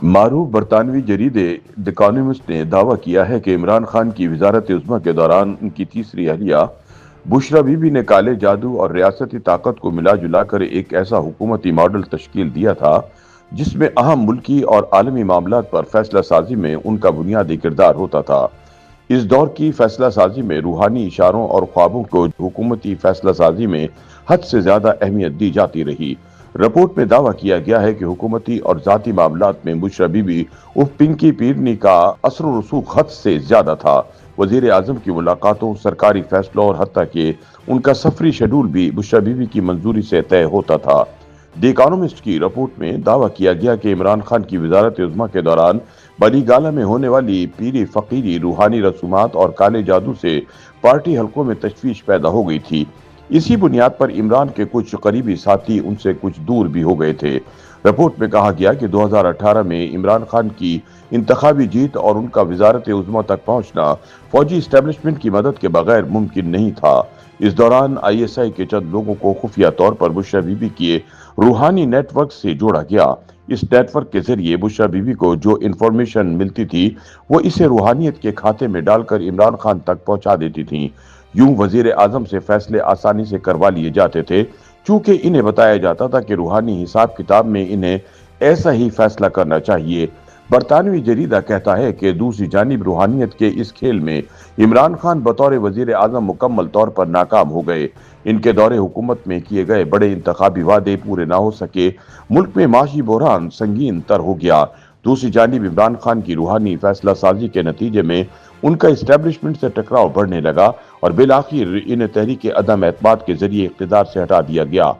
معروف برطانوی جریدے دی اکانومسٹ نے دعویٰ کیا ہے کہ عمران خان کی وزارت عظمیٰ کے دوران ان کی تیسری اہلیہ بشرا بی بی نے کالے جادو اور ریاستی طاقت کو ملا جلا کر ایک ایسا حکومتی ماڈل تشکیل دیا تھا جس میں اہم ملکی اور عالمی معاملات پر فیصلہ سازی میں ان کا بنیادی کردار ہوتا تھا۔ اس دور کی فیصلہ سازی میں روحانی اشاروں اور خوابوں کو حکومتی فیصلہ سازی میں حد سے زیادہ اہمیت دی جاتی رہی۔ رپورٹ میں دعویٰ کیا گیا ہے کہ حکومتی اور ذاتی معاملات میں بشرا be be if Pinky Perini کا اثر و رسوخ حد سے زیادہ تھا۔ وزیر اعظم کی ملاقاتوں، سرکاری فیصلوں اور حتیٰ کہ ان کا سفری شیڈول بھی بشرا بی بی کی منظوری سے طے ہوتا تھا۔ دی اکانومسٹ کی رپورٹ میں دعویٰ کیا گیا کہ عمران خان کی وزارت عظمیٰ کے دوران بنی گالہ میں ہونے والی پیری فقیری، روحانی رسومات اور کالے جادو سے پارٹی حلقوں میں تشویش پیدا ہو گئی تھی۔ اسی بنیاد پر عمران کے کچھ قریبی ساتھی ان سے کچھ دور بھی ہو گئے تھے۔ رپورٹ میں کہا گیا کہ 2018 میں عمران خان کی انتخابی جیت اور ان کا وزارت عظمیٰ تک پہنچنا فوجی اسٹیبلشمنٹ کی مدد کے بغیر ممکن نہیں تھا۔ اس دوران آئی ایس آئی کے چند لوگوں کو خفیہ طور پر بشرا بی بی کے روحانی نیٹ ورک سے جوڑا گیا۔ اس نیٹ ورک کے ذریعے بشرا بی بی کو جو انفارمیشن ملتی تھی وہ اسے روحانیت کے کھاتے میں ڈال کر عمران خان تک پہنچا دیتی تھیں۔ یوں وزیر اعظم سے فیصلے آسانی سے کروا لیے جاتے تھے، چونکہ انہیں بتایا جاتا تھا کہ روحانی حساب کتاب میں انہیں ایسا ہی فیصلہ کرنا چاہیے۔ برطانوی جریدہ کہتا ہے کہ دوسری جانب روحانیت کے اس کھیل میں عمران خان بطور وزیر اعظم مکمل طور پر ناکام ہو گئے۔ ان کے دور حکومت میں کیے گئے بڑے انتخابی وعدے پورے نہ ہو سکے، ملک میں معاشی بحران سنگین تر ہو گیا۔ دوسری جانب عمران خان کی روحانی فیصلہ سازی کے نتیجے میں ان کا اسٹیبلشمنٹ سے ٹکراؤ بڑھنے لگا اور بالآخر انہیں تحریک عدم اعتماد کے ذریعے اقتدار سے ہٹا دیا گیا۔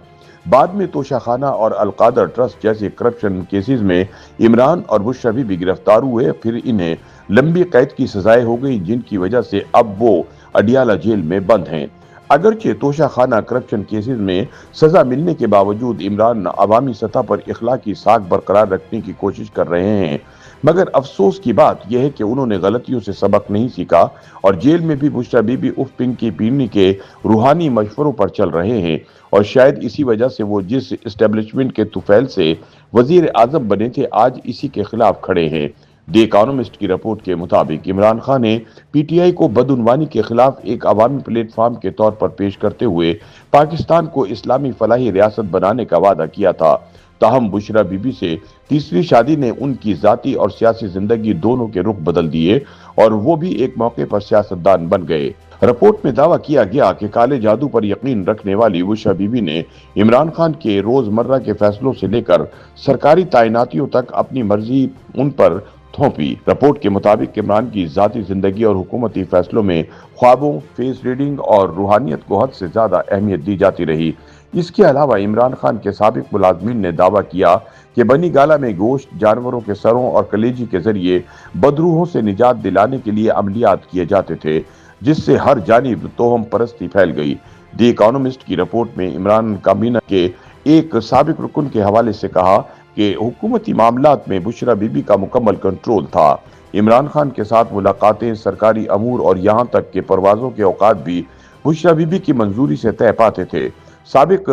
بعد میں توشہ خانہ اور القادر ٹرسٹ جیسے کرپشن کیسز میں عمران اور بشرا بی بی گرفتار ہوئے، پھر انہیں لمبی قید کی سزائیں ہو گئیں، جن کی وجہ سے اب وہ اڈیالہ جیل میں بند ہیں۔ اگرچہ توشہ خانہ کرپشن کیسز میں سزا ملنے کے باوجود عمران عوامی سطح پر اخلاقی ساکھ برقرار رکھنے کی کوشش کر رہے ہیں، مگر افسوس کی بات یہ ہے کہ انہوں نے غلطیوں سے سبق نہیں سیکھا اور جیل میں بھی بشرا be be if Pinky Perini کے روحانی مشوروں پر چل رہے ہیں، اور شاید اسی وجہ سے وہ جس اسٹیبلشمنٹ کے طفیل سے وزیر اعظم بنے تھے آج اسی کے خلاف کھڑے ہیں۔ دی اکانومسٹ کی رپورٹ کے مطابق عمران خان نے پی ٹی آئی کو بدعنوانی کے خلاف ایک عوامی پلیٹ فارم کے طور پر پیش کرتے ہوئے پاکستان کو اسلامی فلاحی ریاست بنانے کا وعدہ کیا تھا۔ تاہم بشرا بی بی سے تیسری شادی نے ان کی ذاتی اور سیاسی زندگی دونوں کے رخ بدل دیے اور وہ بھی ایک موقع پر سیاستدان بن گئے۔ رپورٹ میں دعویٰ کیا گیا کہ کالے جادو پر یقین رکھنے والی بشرا بی بی نے عمران خان کے روزمرہ کے فیصلوں سے لے کر سرکاری تعیناتیوں تک اپنی مرضی ان پر تھوپی۔ رپورٹ کے مطابق عمران کی ذاتی زندگی اور حکومتی فیصلوں میں خوابوں، فیس ریڈنگ اور روحانیت کو حد سے زیادہ اہمیت دی جاتی رہی۔ اس کے علاوہ عمران خان کے سابق ملازمین نے دعویٰ کیا کہ بنی گالہ میں گوشت، جانوروں کے سروں اور کلیجی کے ذریعے بدروحوں سے نجات دلانے کے لیے عملیات کیے جاتے تھے، جس سے ہر جانب توہم پرستی پھیل گئی۔ دی اکانومسٹ کی رپورٹ میں عمران کابینہ کے ایک سابق رکن کے حوالے سے کہا کہ حکومتی معاملات میں بشرا بی بی کا مکمل کنٹرول تھا۔ عمران خان کے ساتھ ملاقاتیں، سرکاری امور اور یہاں تک کہ پروازوں کے اوقات بھی بشرا بی بی کی منظوری سے طے پاتے تھے۔ سابق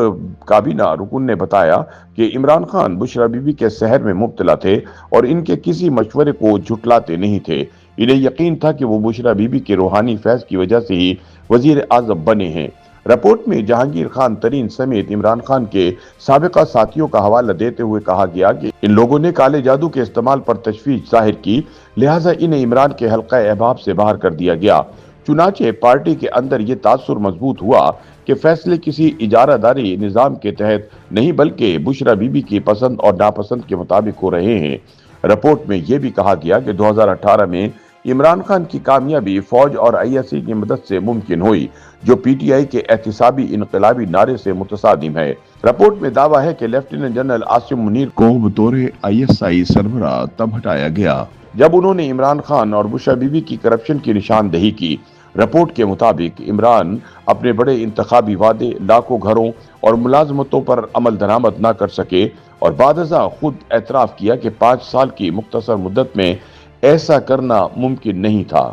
کابینہ رکن نے بتایا کہ عمران خان بشرا بی بی کے سحر میں مبتلا تھے اور ان کے کسی مشورے کو جھٹلاتے نہیں تھے۔ انہیں یقین تھا کہ وہ بشرا بی بی کے روحانی فیض کی وجہ سے ہی وزیر اعظم بنے ہیں۔ رپورٹ میں جہانگیر خان ترین سمیت عمران خان کے سابقہ ساتھیوں کا حوالہ دیتے ہوئے کہا گیا کہ ان لوگوں نے کالے جادو کے استعمال پر تشویش ظاہر کی، لہٰذا انہیں عمران کے حلقہ احباب سے باہر کر دیا گیا۔ چنانچہ پارٹی کے اندر یہ تاثر مضبوط ہوا کہ فیصلے کسی اجارہ داری نظام کے تحت نہیں بلکہ بشرا بی بی کی پسند اور ناپسند کے مطابق ہو رہے ہیں۔ رپورٹ میں یہ بھی کہا گیا کہ 2018 میں عمران خان کی کامیابی فوج اور آئی ایس آئی کی مدد سے ممکن ہوئی، جو پی ٹی آئی کے احتسابی انقلابی نعرے سے متصادم ہے۔ رپورٹ میں دعویٰ ہے کہ لیفٹیننٹ جنرل عاصم منیر کو بطور آئی ایس آئی سربراہ تب ہٹایا گیا جب انہوں نے عمران خان اور بشرا بی بی کی کرپشن کی نشاندہی کی۔ رپورٹ کے مطابق عمران اپنے بڑے انتخابی وعدے، لاکھوں گھروں اور ملازمتوں پر عمل درآمد نہ کر سکے اور بعد ازاں خود اعتراف کیا کہ 5 سال کی مختصر مدت میں ایسا کرنا ممکن نہیں تھا۔